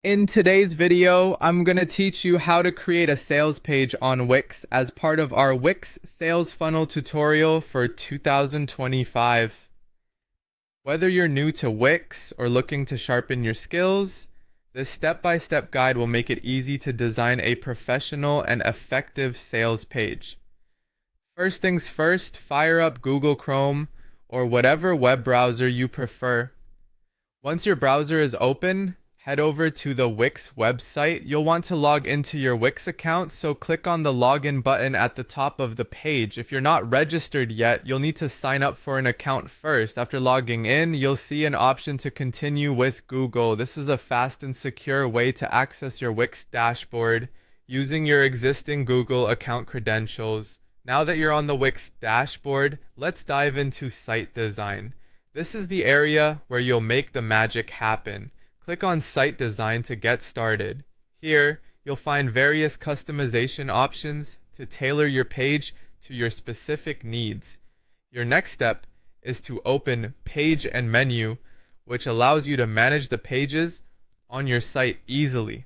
In today's video, I'm going to teach you how to create a sales page on Wix as part of our Wix sales funnel tutorial for 2025. Whether you're new to Wix or looking to sharpen your skills, this step-by-step guide will make it easy to design a professional and effective sales page. First things first, fire up Google Chrome or whatever web browser you prefer. Once your browser is open, head over to the Wix website. You'll want to log into your Wix account, so click on the login button at the top of the page. If you're not registered yet, you'll need to sign up for an account first. After logging in, you'll see an option to continue with Google. This is a fast and secure way to access your Wix dashboard using your existing Google account credentials. Now that you're on the Wix dashboard, let's dive into site design. This is the area where you'll make the magic happen. Click on Site Design to get started. Here, you'll find various customization options to tailor your page to your specific needs. Your next step is to open Page and Menu, which allows you to manage the pages on your site easily.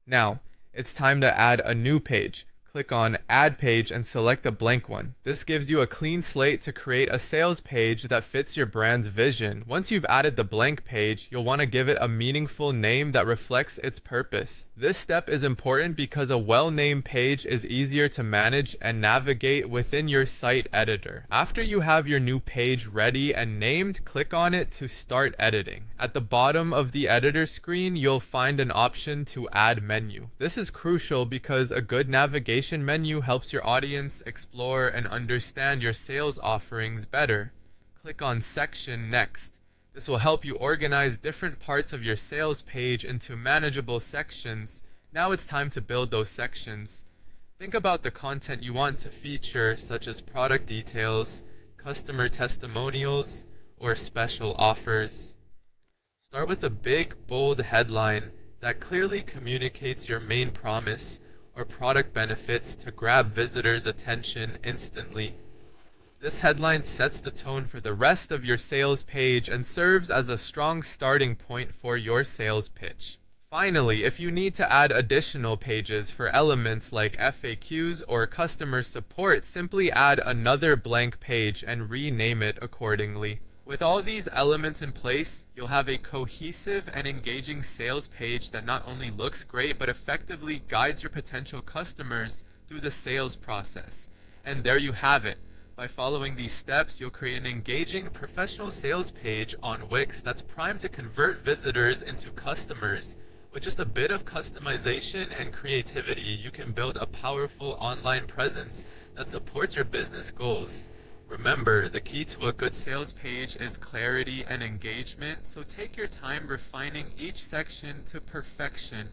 Now, it's time to add a new page. Click on Add Page and select a blank one. This gives you a clean slate to create a sales page that fits your brand's vision. Once you've added the blank page, you'll want to give it a meaningful name that reflects its purpose. This step is important because a well-named page is easier to manage and navigate within your site editor. After you have your new page ready and named, click on it to start editing. At the bottom of the editor screen, you'll find an option to add menu. This is crucial because a good navigation menu helps your audience explore and understand your sales offerings better. Click on Section next. This will help you organize different parts of your sales page into manageable sections. Now it's time to build those sections. Think about the content you want to feature, such as product details, customer testimonials, or special offers. Start with a big, bold headline that clearly communicates your main promise or product benefits to grab visitors' attention instantly. This headline sets the tone for the rest of your sales page and serves as a strong starting point for your sales pitch. Finally, if you need to add additional pages for elements like FAQs or customer support, simply add another blank page and rename it accordingly. With all these elements in place, you'll have a cohesive and engaging sales page that not only looks great but effectively guides your potential customers through the sales process. And there you have it. By following these steps, you'll create an engaging professional sales page on Wix that's primed to convert visitors into customers. With just a bit of customization and creativity, you can build a powerful online presence that supports your business goals. Remember, the key to a good sales page is clarity and engagement, so take your time refining each section to perfection.